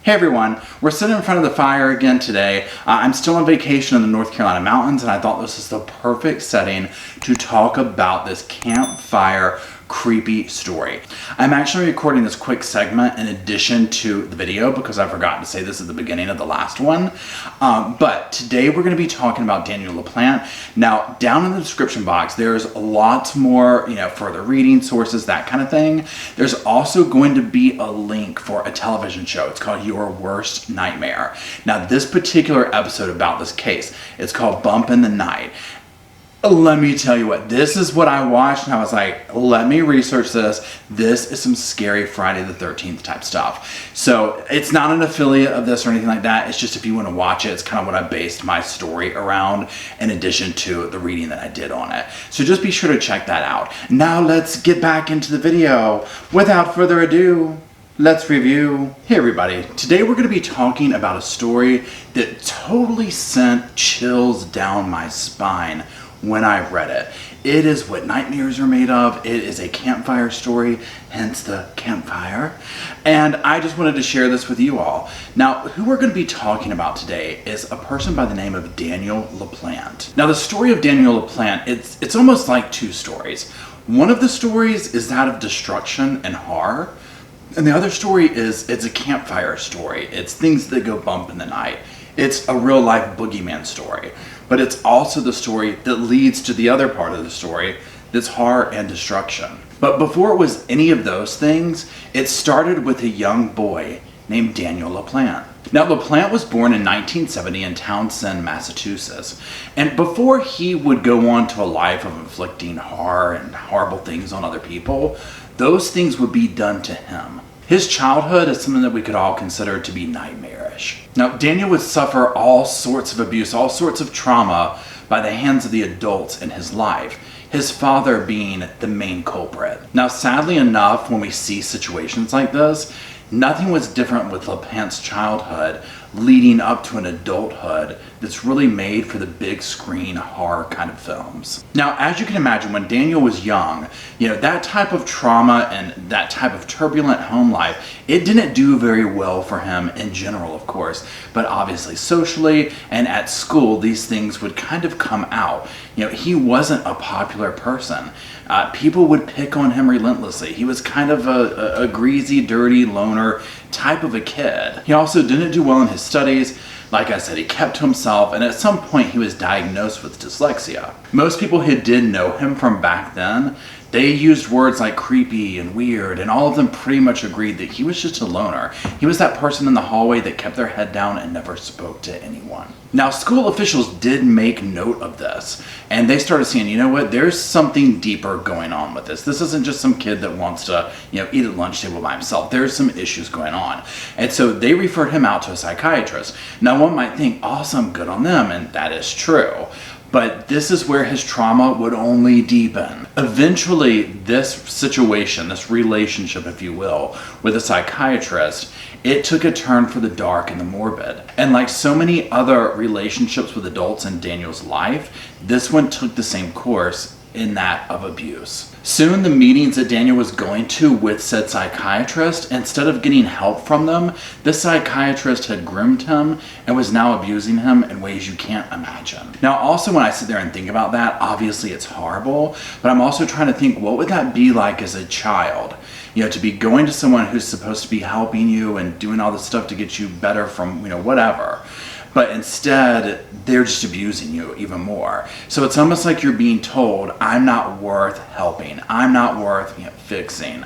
Hey everyone, we're sitting in front of the fire again today. I'm still on vacation in the North Carolina mountains, and I thought this is the perfect setting to talk about this campfire creepy story. I'm actually recording this quick segment in addition to the video because I forgot to say this at the beginning of the last one. But today we're going to be talking about Daniel Laplante. Now, down in the description box, there's lots more, further reading sources, that kind of thing. There's also going to be a link for a television show. It's called Your Worst Nightmare. Now, this particular episode about this case, it's called Bump in the Night. Let me tell you what, this is what I watched and I was like, let me research this. This is some scary Friday the 13th type stuff. So it's not an affiliate of this or anything like that. It's just if you want to watch it, it's kind of what I based my story around in addition to the reading that I did on it. So just be sure to check that out. Now let's get back into the video. Without further ado, let's review. Hey everybody, today we're going to be talking about a story that totally sent chills down my spine when I read it. It is what nightmares are made of. It is a campfire story, hence the campfire. And I just wanted to share this with you all. Now, who we're going to be talking about today is a person by the name of Daniel Laplante. Now, the story of Daniel Laplante, it's almost like two stories. One of the stories is that of destruction and horror. And the other story it's a campfire story. It's things that go bump in the night. It's a real life boogeyman story. But it's also the story that leads to the other part of the story, that's horror and destruction. But before it was any of those things, it started with a young boy named Daniel Laplante. Now, Laplante was born in 1970 in Townsend, Massachusetts. And before he would go on to a life of inflicting horror and horrible things on other people, those things would be done to him. His childhood is something that we could all consider to be nightmarish. Now, Daniel would suffer all sorts of abuse, all sorts of trauma by the hands of the adults in his life, his father being the main culprit. Now, sadly enough, when we see situations like this, nothing was different with Laplante's childhood leading up to an adulthood that's really made for the big screen horror kind of films. Now, as you can imagine, when Daniel was young, that type of trauma and that type of turbulent home life, it didn't do very well for him in general, of course, but obviously socially and at school, these things would kind of come out. He wasn't a popular person. People would pick on him relentlessly. He was kind of a greasy, dirty loner type of a kid. He also didn't do well in his studies. Like I said, he kept to himself, and at some point he was diagnosed with dyslexia. Most people who did know him from back then, they used words like creepy and weird, and all of them pretty much agreed that he was just a loner. He was that person in the hallway that kept their head down and never spoke to anyone. Now, school officials did make note of this, and they started seeing, there's something deeper going on with this. This isn't just some kid that wants to, eat at lunch table by himself. There's some issues going on. And so they referred him out to a psychiatrist. Now, one might think, awesome, good on them, and that is true. But this is where his trauma would only deepen. Eventually, this situation, this relationship, if you will, with a psychiatrist, it took a turn for the dark and the morbid. And like so many other relationships with adults in Daniel's life, this one took the same course in that of abuse. Soon, the meetings that Daniel was going to with said psychiatrist, instead of getting help from them, this psychiatrist had groomed him and was now abusing him in ways you can't imagine. Now, also when I sit there and think about that, obviously it's horrible, but I'm also trying to think, what would that be like as a child? To be going to someone who's supposed to be helping you and doing all this stuff to get you better from, whatever. But instead, they're just abusing you even more. So it's almost like you're being told, I'm not worth helping. I'm not worth fixing.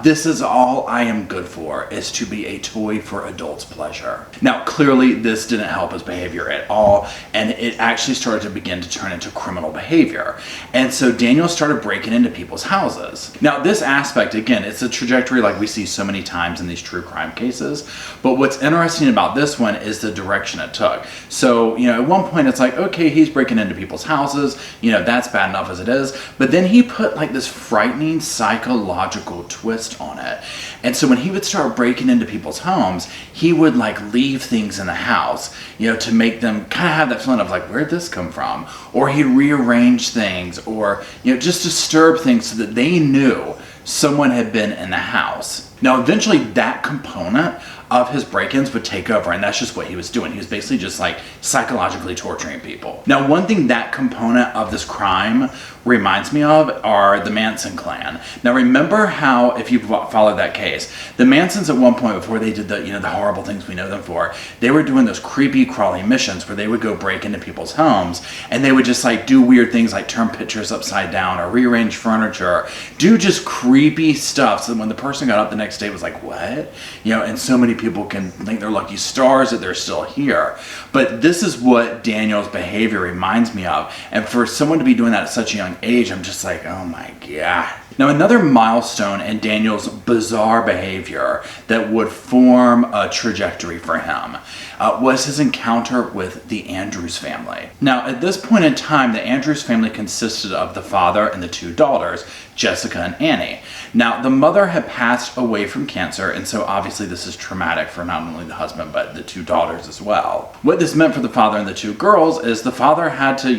This is all I am good for, is to be a toy for adults' pleasure. Now, clearly, this didn't help his behavior at all, and it actually started to begin to turn into criminal behavior. And so Daniel started breaking into people's houses. Now, this aspect, again, it's a trajectory like we see so many times in these true crime cases, but what's interesting about this one is the direction it took. So, at one point it's like, okay, he's breaking into people's houses, that's bad enough as it is, but then he put like this frightening psychological twist on it. And so when he would start breaking into people's homes, he would like leave things in the house, to make them kind of have that feeling of like, where'd this come from? Or he'd rearrange things or, just disturb things so that they knew someone had been in the house. Now, eventually that component of his break-ins would take over, and that's just what he was doing. He was basically just like psychologically torturing people. Now, one thing that component of this crime reminds me of are the Manson clan. Now, remember how, if you followed that case, the Mansons at one point, before they did the, the horrible things we know them for, they were doing those creepy crawly missions where they would go break into people's homes, and they would just like do weird things like turn pictures upside down or rearrange furniture, do just creepy stuff, so that when the person got up the next day, it was like, what? And so many people can think they're lucky stars that they're still here. But this is what Daniel's behavior reminds me of, and for someone to be doing that at such a young age, I'm just like, oh my God. Now, another milestone in Daniel's bizarre behavior that would form a trajectory for him was his encounter with the Andrews family. Now, at this point in time, the Andrews family consisted of the father and the two daughters, Jessica and Annie. Now, the mother had passed away from cancer, and so obviously this is traumatic for not only the husband, but the two daughters as well. What this meant for the father and the two girls is the father had to,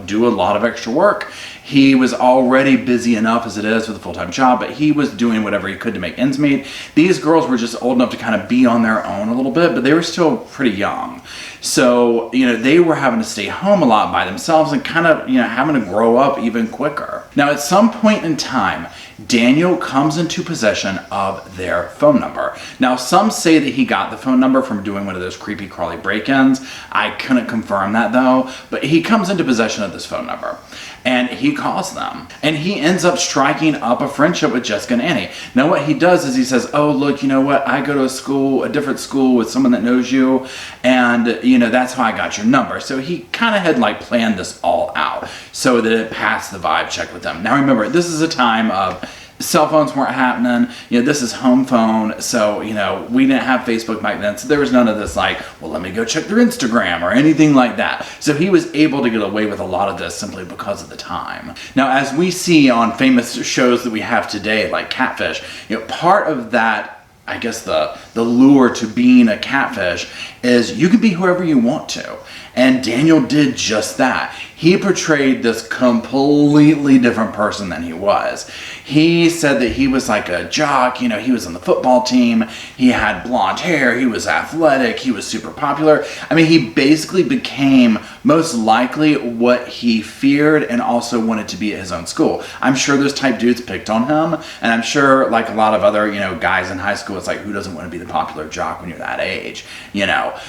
do a lot of extra work. He was already busy enough as it is with a full-time job, but he was doing whatever he could to make ends meet. These girls were just old enough to kind of be on their own a little bit, but they were still pretty young. So, they were having to stay home a lot by themselves and kind of, having to grow up even quicker. Now, at some point in time, Daniel comes into possession of their phone number. Now, some say that he got the phone number from doing one of those creepy crawly break-ins. I couldn't confirm that though, but he comes into possession of this phone number and he calls them, and he ends up striking up a friendship with Jessica and Annie. Now, what he does is he says, oh, look, you know what? I go to a different school with someone that knows you, and that's how I got your number. So he kind of had like planned this all out so that it passed the vibe check with them. Now, remember, this is a time of cell phones weren't happening. This is home phone. So, we didn't have Facebook back then. So there was none of this like, well, let me go check their Instagram or anything like that. So he was able to get away with a lot of this simply because of the time. Now, as we see on famous shows that we have today, like Catfish, part of that, I guess the lure to being a catfish is you can be whoever you want to. And Daniel did just that. He portrayed this completely different person than he was. He said that he was like a jock, he was on the football team, he had blonde hair, he was athletic, he was super popular. I mean, he basically became most likely what he feared and also wanted to be at his own school. I'm sure those type dudes picked on him, and I'm sure like a lot of other, guys in high school, it's like, who doesn't want to be the popular jock when you're that age,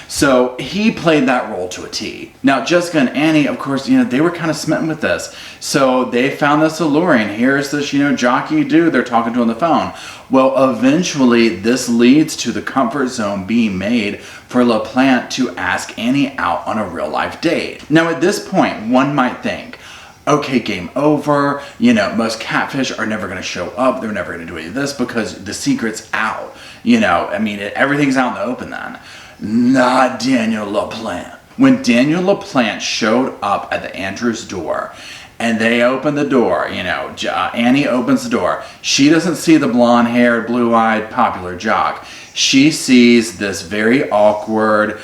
So he played that role to a T. Now, Jessica and Annie, of course, they were kind of smitten with this. So they found this alluring. Here's this, jockey dude they're talking to on the phone. Well, eventually this leads to the comfort zone being made for Laplante to ask Annie out on a real life date. Now, at this point, one might think, okay, game over. Most catfish are never going to show up. They're never going to do any of this because the secret's out. Everything's out in the open then. Not Daniel Laplante. When Daniel Laplante showed up at the Andrews door and they opened the door, Annie opens the door. She doesn't see the blonde-haired, blue-eyed, popular jock. She sees this very awkward,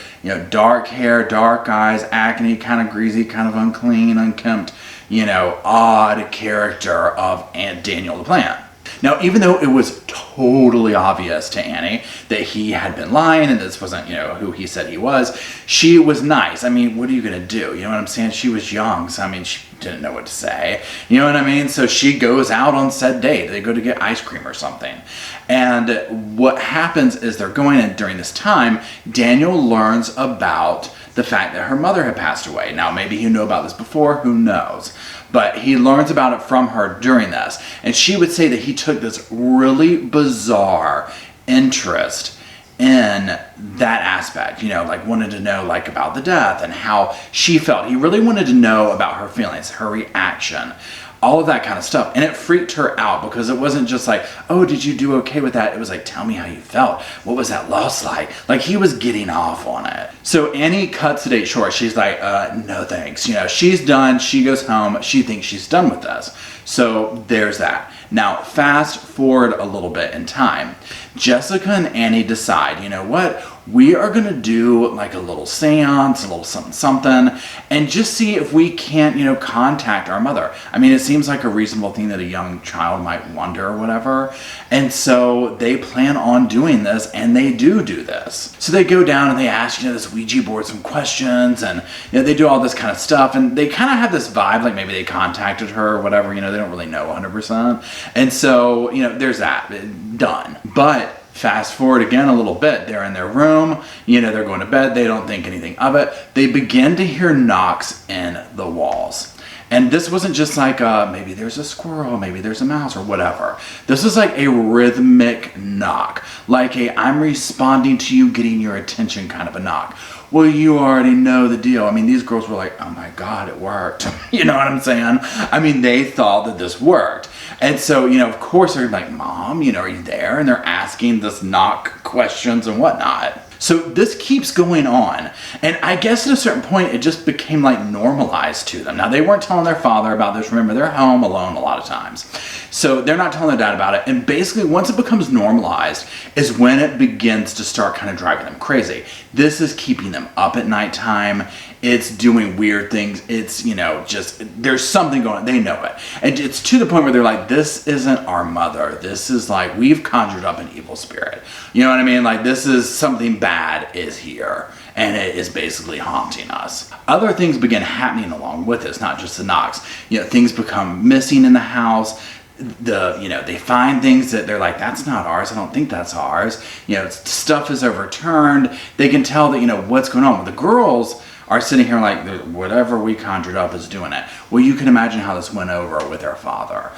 dark hair, dark eyes, acne, kind of greasy, kind of unclean, unkempt, odd character of Daniel Laplante. Now, even though it was totally obvious to Annie that he had been lying and this wasn't, who he said he was, she was nice. I mean, what are you going to do? You know what I'm saying? She was young, so she didn't know what to say. You know what I mean? So she goes out on said date. They go to get ice cream or something. And what happens is they're going, and during this time, Daniel learns about the fact that her mother had passed away. Now, maybe he knew about this before, who knows? But he learns about it from her during this. And she would say that he took this really bizarre interest in that aspect, wanted to know about the death and how she felt. He really wanted to know about her feelings, her reaction, all of that kind of stuff. And it freaked her out because it wasn't just like, oh, did you do okay with that? It was like, tell me how you felt. What was that loss like? Like, he was getting off on it. So Annie cuts the date short. She's like, no thanks. She's done. She goes home. She thinks she's done with this. So there's that. Now, fast forward a little bit in time. Jessica and Annie decide, what? we are going to do like a little seance, a little something, something, and just see if we can't, contact our mother. I mean, it seems like a reasonable thing that a young child might wonder or whatever. And so they plan on doing this, and they do this. So they go down and they ask, this Ouija board some questions, and they do all this kind of stuff, and they kind of have this vibe like maybe they contacted her or whatever. They don't really know 100%. And so, there's that. Done. But fast forward again a little bit. They're in their room, they're going to bed. They don't think anything of it. They begin to hear knocks in the walls. And this wasn't just like maybe there's a squirrel, maybe there's a mouse or whatever. This was like a rhythmic knock, like a I'm responding to you, getting your attention kind of a knock. Well, you already know the deal. I mean, these girls were like, oh my God, it worked. You know what I'm saying? I mean, they thought that this worked. And so, of course, they're like, Mom, are you there? And they're asking this knock questions and whatnot. So this keeps going on. And I guess at a certain point, it just became like normalized to them. Now, they weren't telling their father about this. Remember, they're home alone a lot of times. So they're not telling their dad about it. And basically, once it becomes normalized is when it begins to start kind of driving them crazy. This is keeping them up at nighttime. It's doing weird things. It's, just, there's something going on. They know it. And it's to the point where they're like, this isn't our mother. This is like, we've conjured up an evil spirit. You know what I mean? Like, this is something bad is here. And it is basically haunting us. Other things begin happening along with this, not just the knocks. Things become missing in the house. They find things that they're like, that's not ours. I don't think that's ours. Stuff is overturned. They can tell that, what's going on. Well, the girls are sitting here like, whatever we conjured up is doing it. Well, you can imagine how this went over with their father.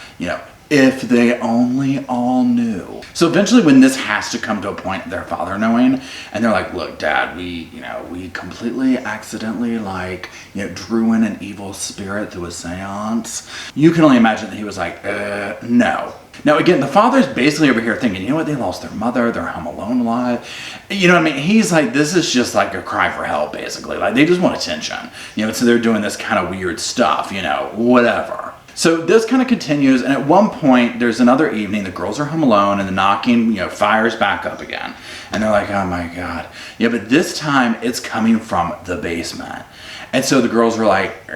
If they only all knew. So eventually when this has to come to a point, their father knowing, and they're like, look, Dad, we completely accidentally drew in an evil spirit through a seance. You can only imagine that he was like, no. Now, again, the father's basically over here thinking, they lost their mother, they're home alone a lot. You know what I mean? He's like, this is just like a cry for help, basically. Like, they just want attention. So they're doing this kind of weird stuff, whatever. So this kind of continues, and at one point, there's another evening, the girls are home alone, and the knocking, fires back up again. And they're like, oh my God. Yeah, but this time, it's coming from the basement. And so the girls were like,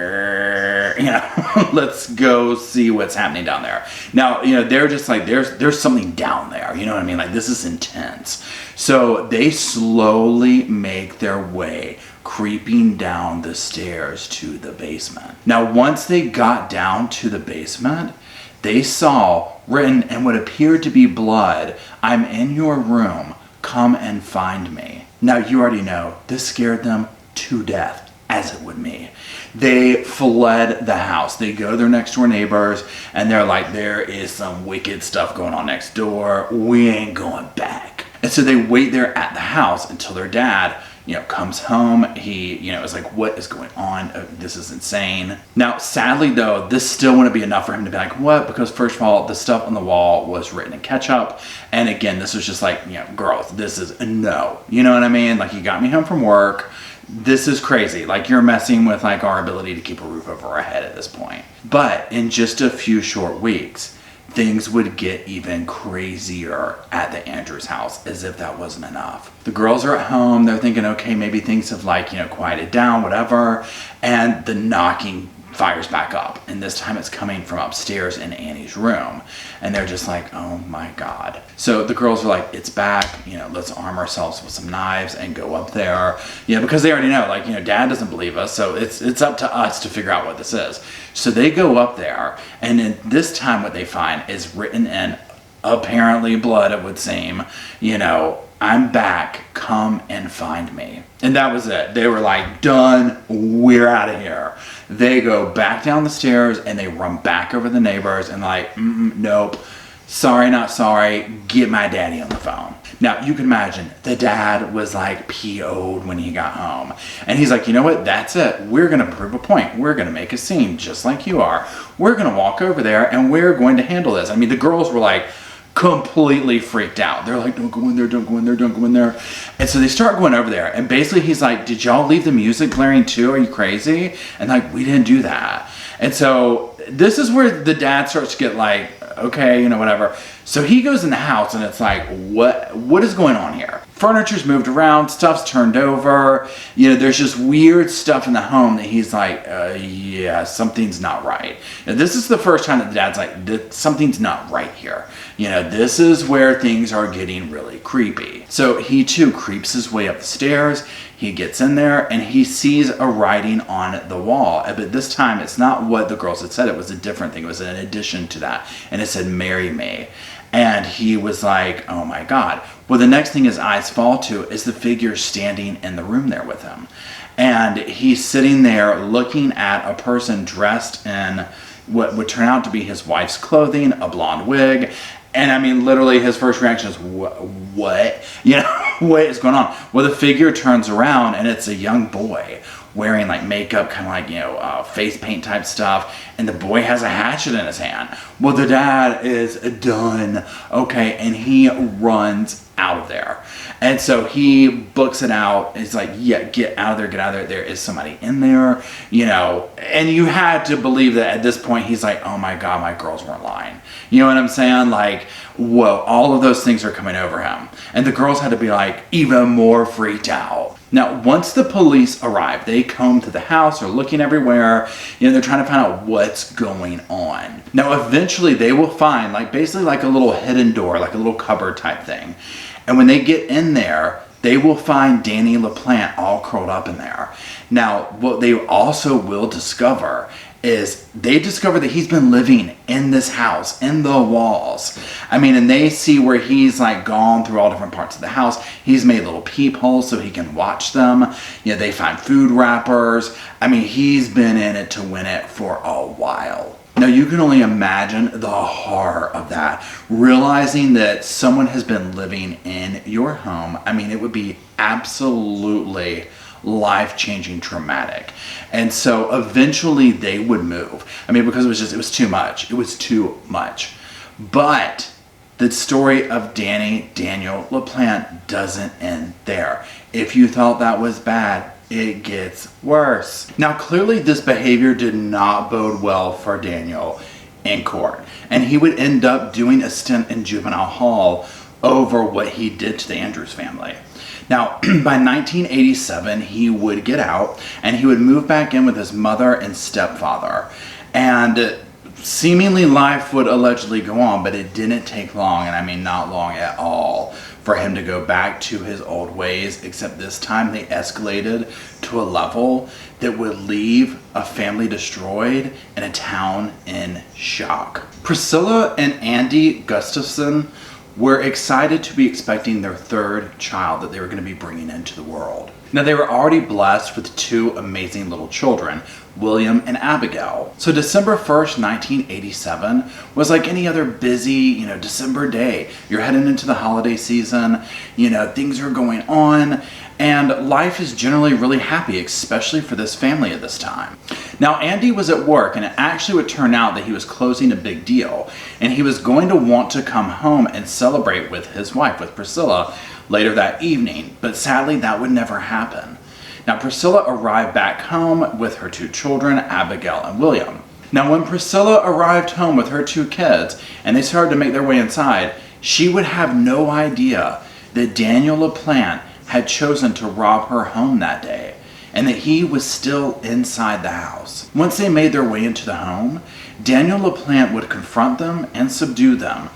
let's go see what's happening down there. Now, they're just like, there's something down there. You know what I mean? Like, this is intense. So they slowly make their way creeping down the stairs to the basement. Now, once they got down to the basement, they saw written in what appeared to be blood, I'm in your room, come and find me. Now, you already know, this scared them to death, as it would me. They fled the house. They go to their next door neighbors, and they're like, there is some wicked stuff going on next door. We ain't going back. And so they wait there at the house until their dad comes home. He, is like, what is going on? This is insane. Now, sadly, though, this still wouldn't be enough for him to be like, what? Because first of all, the stuff on the wall was written in ketchup. And again, this was just like, girls, this is a no. You know what I mean? Like, you got me home from work. This is crazy. Like, you're messing with like our ability to keep a roof over our head at this point. But in just a few short weeks, things would get even crazier at the Andrews house, as if that wasn't enough. The girls are at home. They're thinking, okay, maybe things have quieted down, whatever. And the knocking fires back up. And this time it's coming from upstairs in Annie's room. And they're just like, oh my God. So the girls are like, it's back. Let's arm ourselves with some knives and go up there. Because they already know, Dad doesn't believe us. So it's up to us to figure out what this is. So they go up there. And then this time what they find is written in apparently blood, it would seem, I'm back, come and find me. And that was it. They were like, done, we're out of here. They go back down the stairs and they run back over the neighbors and like, nope, sorry, not sorry, get my daddy on the phone. Now, you can imagine, the dad was like PO'd when he got home. And he's like, you know what, that's it. We're going to prove a point. We're going to make a scene just like you are. We're going to walk over there and we're going to handle this. I mean, the girls were like, completely freaked out. They're like, don't go in there, don't go in there, don't go in there. And so they start going over there. And basically he's like, did y'all leave the music blaring too? Are you crazy? And like, we didn't do that. And so this is where the dad starts to get like, okay, whatever. So he goes in the house and it's like, what is going on here? Furniture's moved around, stuff's turned over, there's just weird stuff in the home that he's like, yeah, something's not right. Now, this is the first time that the dad's like, something's not right here. This is where things are getting really creepy. So he too creeps his way up the stairs. He gets in there and he sees a writing on the wall. But this time it's not what the girls had said. It was a different thing. It was an addition to that. And it said, "Marry me." And he was like, oh my God. Well, the next thing his eyes fall to is the figure standing in the room there with him. And he's sitting there looking at a person dressed in what would turn out to be his wife's clothing, a blonde wig. And I mean, literally his first reaction is, what? What is going on? Well, the figure turns around and it's a young boy wearing like makeup, kind of like, face paint type stuff. And the boy has a hatchet in his hand. Well, the dad is done. Okay. And he runs out of there. And so he books it out. He's like, yeah, get out of there, get out of there. There is somebody in there, and you had to believe that at this point, he's like, oh my God, my girls weren't lying. You know what I'm saying? Like, whoa, all of those things are coming over him. And the girls had to be like even more freaked out. Now, once the police arrive, they comb to the house, they're looking everywhere, they're trying to find out what's going on. Now, eventually they will find basically like a little hidden door, like a little cupboard type thing. And when they get in there, they will find Daniel Laplante all curled up in there. Now, what they also will discover is they discover that he's been living in this house, in the walls. I mean, and they see where he's like gone through all different parts of the house. He's made little peepholes so he can watch them. They find food wrappers. I mean, he's been in it to win it for a while. Now, you can only imagine the horror of that, realizing that someone has been living in your home. I mean, it would be absolutely life-changing traumatic. And so eventually they would move. I mean, because it was too much. It was too much. But the story of Daniel Laplante doesn't end there. If you thought that was bad, it gets worse. Now, clearly this behavior did not bode well for Daniel in court. And he would end up doing a stint in juvenile hall over what he did to the Andrews family. Now, by 1987, he would get out and he would move back in with his mother and stepfather. And seemingly life would allegedly go on, but it didn't take long, and I mean not long at all, for him to go back to his old ways, except this time they escalated to a level that would leave a family destroyed and a town in shock. Priscilla and Andy Gustafson were excited to be expecting their third child that they were going to be bringing into the world. Now, they were already blessed with two amazing little children, William and Abigail. So December 1st, 1987 was like any other busy, December day. You're heading into the holiday season, things are going on, and life is generally really happy, especially for this family at this time. Now, Andy was at work, and it actually would turn out that he was closing a big deal, and he was going to want to come home and celebrate with his wife, with Priscilla, later that evening, but sadly that would never happen. Now, Priscilla arrived back home with her two children, Abigail and William. Now, when Priscilla arrived home with her two kids and they started to make their way inside, she would have no idea that Daniel Laplante had chosen to rob her home that day and that he was still inside the house. Once they made their way into the home, Daniel Laplante would confront them and subdue them,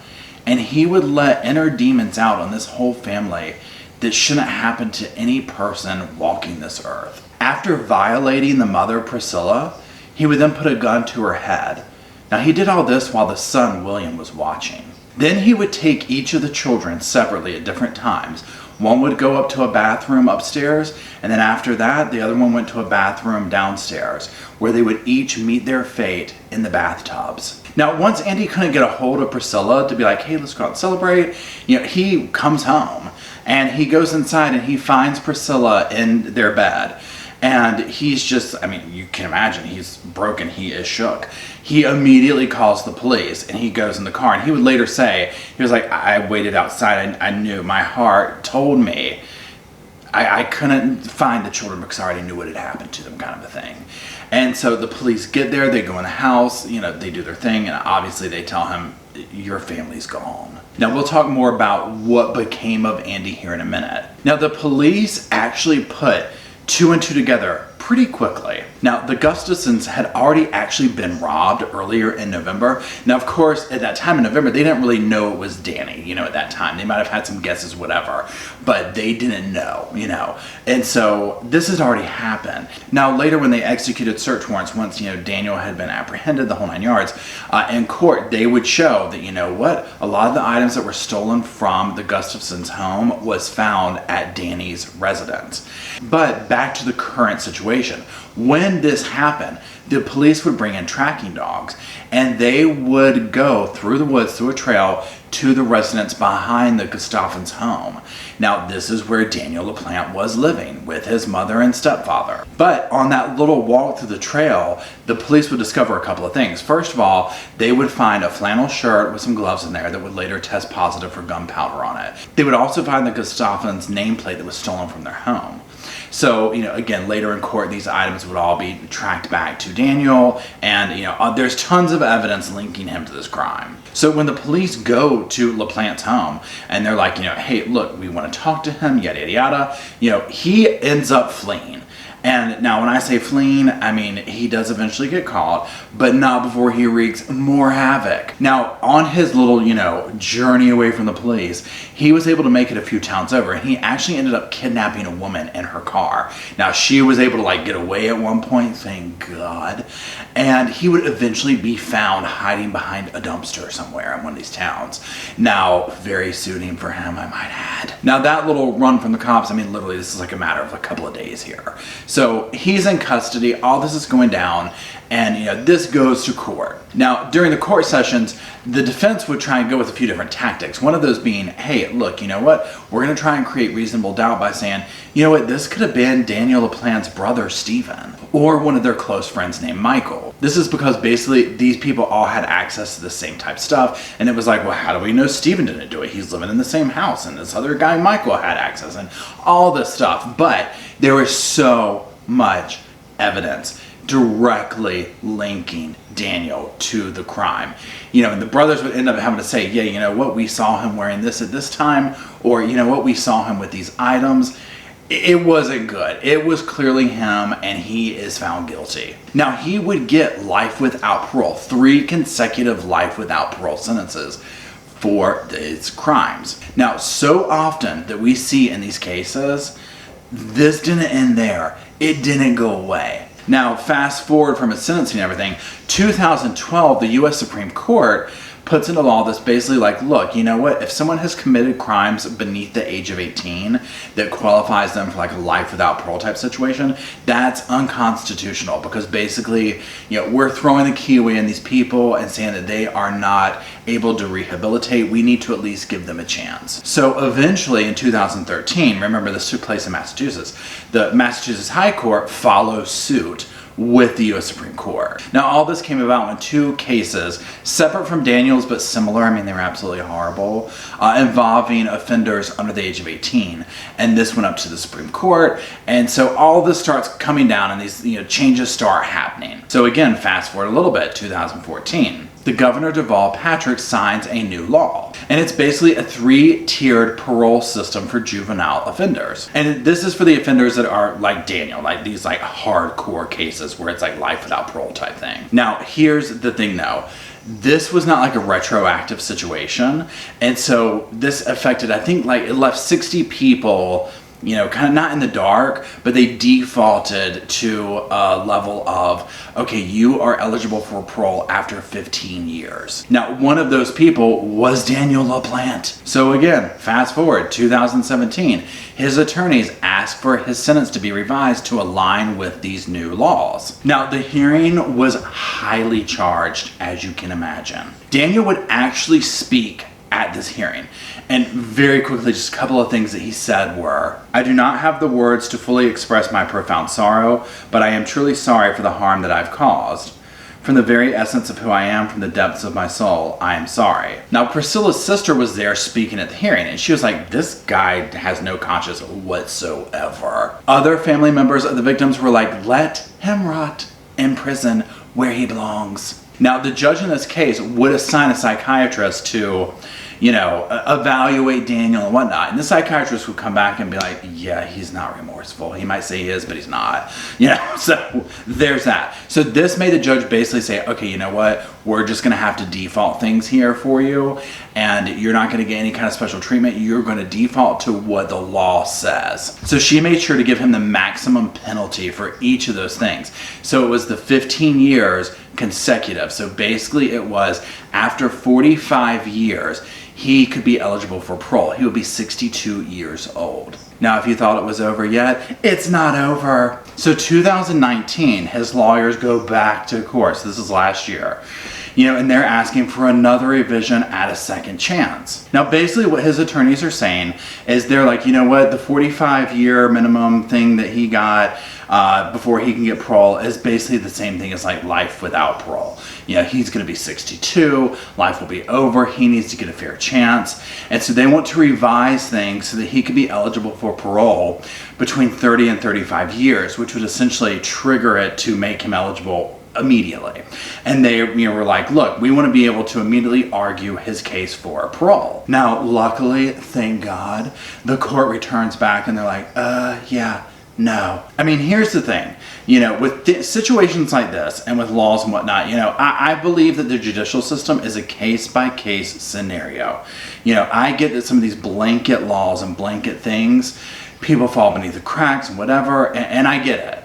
and he would let inner demons out on this whole family that shouldn't happen to any person walking this earth. After violating the mother, Priscilla, he would then put a gun to her head. Now, he did all this while the son, William, was watching. Then he would take each of the children separately at different times. One would go up to a bathroom upstairs, and then after that, the other one went to a bathroom downstairs, where they would each meet their fate in the bathtubs. Now, once Andy couldn't get a hold of Priscilla to be like, hey, let's go out and celebrate, he comes home, and he goes inside and he finds Priscilla in their bed. And he's just, you can imagine, he's broken, he is shook. He immediately calls the police and he goes in the car, and he would later say, he was like, I waited outside, I knew, my heart told me I couldn't find the children because I already knew what had happened to them, kind of a thing. And so the police get there, they go in the house, they do their thing, and obviously they tell him, your family's gone. Now we'll talk more about what became of Andy here in a minute. Now the police actually put 2 and 2 together pretty quickly. Now, the Gustafsons had already actually been robbed earlier in November. Now, of course, at that time in November, they didn't really know it was Danny, at that time. They might have had some guesses, whatever, but they didn't know, And so this had already happened. Now, later when they executed search warrants, once, Daniel had been apprehended, the whole 9 yards, in court, they would show that, a lot of the items that were stolen from the Gustafsons' home was found at Danny's residence. But back to the current situation. When this happened, the police would bring in tracking dogs and they would go through the woods, through a trail to the residence behind the Gustafsons' home. Now, this is where Daniel Laplante was living with his mother and stepfather. But on that little walk through the trail, the police would discover a couple of things. First of all, they would find a flannel shirt with some gloves in there that would later test positive for gunpowder on it. They would also find the Gustafsons' nameplate that was stolen from their home. So, again, later in court, these items would all be tracked back to Daniel, and, there's tons of evidence linking him to this crime. So when the police go to Laplante's home, and they're like, hey, look, we want to talk to him, yada, yada, yada, he ends up fleeing. And now when I say fleeing, I mean he does eventually get caught, but not before he wreaks more havoc. Now on his little, journey away from the police, he was able to make it a few towns over, and he actually ended up kidnapping a woman in her car. Now she was able to get away at one point, thank God, and he would eventually be found hiding behind a dumpster somewhere in one of these towns. Now, very suiting for him, I might add. Now that little run from the cops, I mean literally this is a matter of a couple of days here. So he's in custody, all this is going down, and this goes to court. Now during the court sessions, the defense would try and go with a few different tactics. One of those being, hey, look, we're going to try and create reasonable doubt by saying, this could have been Daniel Laplante's brother, Stephen, or one of their close friends named Michael. This is because basically these people all had access to the same type stuff, and it was like, well, how do we know Stephen didn't do it? He's living in the same house, and this other guy, Michael, had access, and all this stuff. But there was so much evidence directly linking Daniel to the crime. And the brothers would end up having to say, yeah, we saw him wearing this at this time, or we saw him with these items. It wasn't good. It was clearly him, and he is found guilty. Now, he would get life without parole, 3 consecutive life without parole sentences for his crimes. Now, so often that we see in these cases, this didn't end there. It didn't go away. Now, fast forward from his sentencing and everything, 2012, the U.S. Supreme Court puts into law this basically look, if someone has committed crimes beneath the age of 18 that qualifies them for a life without parole type situation, that's unconstitutional, because basically, we're throwing the key away in these people and saying that they are not able to rehabilitate. We need to at least give them a chance. So eventually in 2013, remember this took place in Massachusetts, the Massachusetts High Court follows suit with the U.S. Supreme Court. Now, all this came about when 2 cases, separate from Daniel's but similar, I mean they were absolutely horrible, involving offenders under the age of 18. And this went up to the Supreme Court, and so all this starts coming down and these changes start happening. So again, fast forward a little bit, 2014. The Governor Deval Patrick signs a new law, and it's basically a 3-tiered parole system for juvenile offenders. And this is for the offenders that are like Daniel, these hardcore cases where it's life without parole type thing. Now, here's the thing though. This was not a retroactive situation, and so this affected, I think it left 60 people kind of not in the dark, but they defaulted to a level of, okay, you are eligible for parole after 15 years. Now, one of those people was Daniel Laplante. So again, fast forward, 2017, his attorneys asked for his sentence to be revised to align with these new laws. Now, the hearing was highly charged, as you can imagine. Daniel would actually speak at this hearing. And very quickly, just a couple of things that he said were, I do not have the words to fully express my profound sorrow, but I am truly sorry for the harm that I've caused. From the very essence of who I am, from the depths of my soul, I am sorry. Now, Priscilla's sister was there speaking at the hearing, and she was like, this guy has no conscience whatsoever. Other family members of the victims were like, let him rot in prison where he belongs. Now, the judge in this case would assign a psychiatrist to, evaluate Daniel and whatnot. And the psychiatrist would come back and be like, yeah, he's not remorseful. He might say he is, but he's not. So there's that. So this made the judge basically say, okay, you know what? We're just going to have to default things here for you. And you're not going to get any kind of special treatment. You're going to default to what the law says. So she made sure to give him the maximum penalty for each of those things. So it was the 15 years consecutive. So basically it was after 45 years, he could be eligible for parole. He would be 62 years old. Now, if you thought it was over yet, it's not over. So 2019, his lawyers go back to court. So this is last year. And they're asking for another revision at a second chance. Now, basically what his attorneys are saying is they're like, you know what, the 45-year minimum thing that he got before he can get parole is basically the same thing as like life without parole. He's going to be 62, life will be over, he needs to get a fair chance. And so they want to revise things so that he could be eligible for parole between 30 and 35 years, which would essentially trigger it to make him eligible immediately. And they were like, look, we want to be able to immediately argue his case for parole. Now, luckily, thank God, the court returns back and they're like, yeah, no. I mean, here's the thing, with situations like this and with laws and whatnot, I believe that the judicial system is a case-by-case scenario. I get that some of these blanket laws and blanket things, people fall beneath the cracks and whatever, and I get it.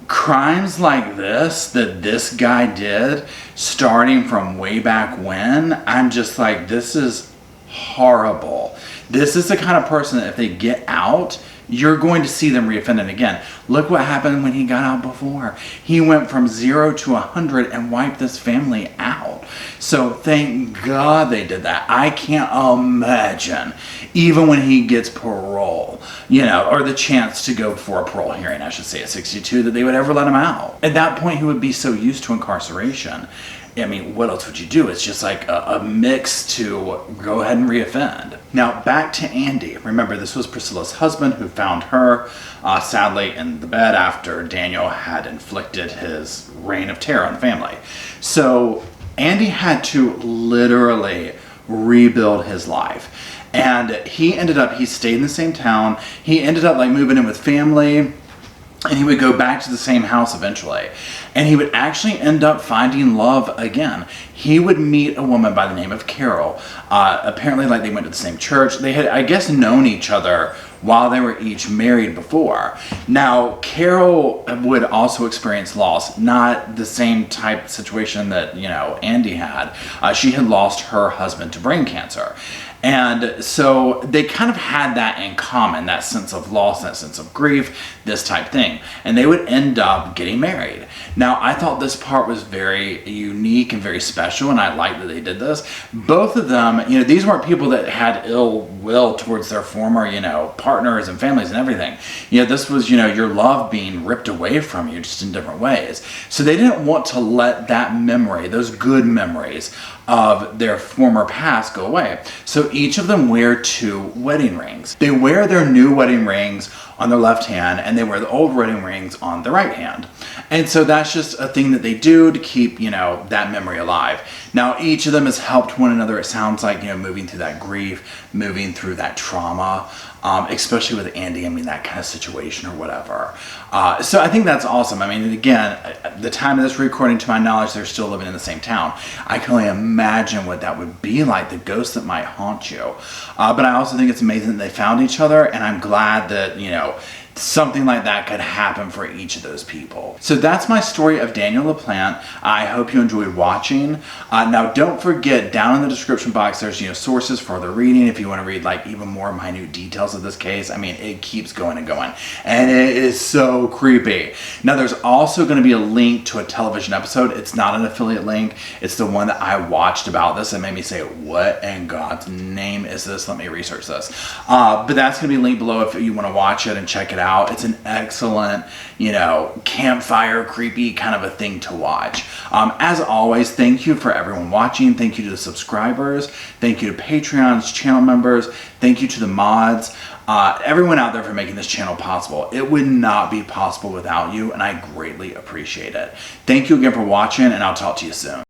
Crimes like this that this guy did, starting from way back when, I'm just like, this is horrible. This is the kind of person that if they get out, you're going to see them reoffending again. Look what happened when he got out before. He went from 0 to 100 and wiped this family out. So thank God they did that. I can't imagine, even when he gets parole, or the chance to go for a parole hearing, I should say, at 62, that they would ever let him out. At that point, he would be so used to incarceration. I mean, what else would you do? It's just like a mix to go ahead and reoffend. Now, back to Andy. Remember, this was Priscilla's husband who found her, sadly, in the bed after Daniel had inflicted his reign of terror on the family. So Andy had to literally rebuild his life. And he stayed in the same town. He ended up moving in with family. And he would go back to the same house eventually. And he would actually end up finding love again. He would meet a woman by the name of Carol. Apparently, they went to the same church. They had, I guess, known each other while they were each married before. Now, Carol would also experience loss. Not the same type situation that, Andy had. She had lost her husband to brain cancer. And so they kind of had that in common, that sense of loss, that sense of grief, this type thing. And they would end up getting married. Now, I thought this part was very unique and very special, and I liked that they did this. Both of them, these weren't people that had ill will towards their former, partners and families and everything. This was, your love being ripped away from you just in different ways. So they didn't want to let that memory, those good memories of their former past go away. So each of them wear 2 wedding rings. They wear their new wedding rings on their left hand, and they wear the old wedding rings on the right hand. And so that's just a thing that they do to keep, that memory alive. Now, each of them has helped one another, it sounds like, moving through that grief, moving through that trauma, especially with Andy, that kind of situation or whatever. So I think that's awesome. Again, at the time of this recording, to my knowledge, they're still living in the same town. I can only imagine what that would be like, the ghost that might haunt you. But I also think it's amazing that they found each other, and I'm glad that, something like that could happen for each of those people. So that's my story of Daniel Laplante. I hope you enjoyed watching. Now, don't forget, down in the description box, there's sources for the reading if you want to read even more minute details of this case. It keeps going and going, and it is so creepy. Now, there's also going to be a link to a television episode. It's not an affiliate link. It's the one that I watched about this and made me say, what in God's name is this? Let me research this. But that's going to be linked below if you want to watch it and check it out. out. It's an excellent, you know, campfire creepy kind of a thing to watch. As always, thank you for everyone watching. Thank you to the subscribers. Thank you to Patreon's channel members. Thank you to the mods. Everyone out there for making this channel possible. It would not be possible without you, and I greatly appreciate it. Thank you again for watching, and I'll talk to you soon.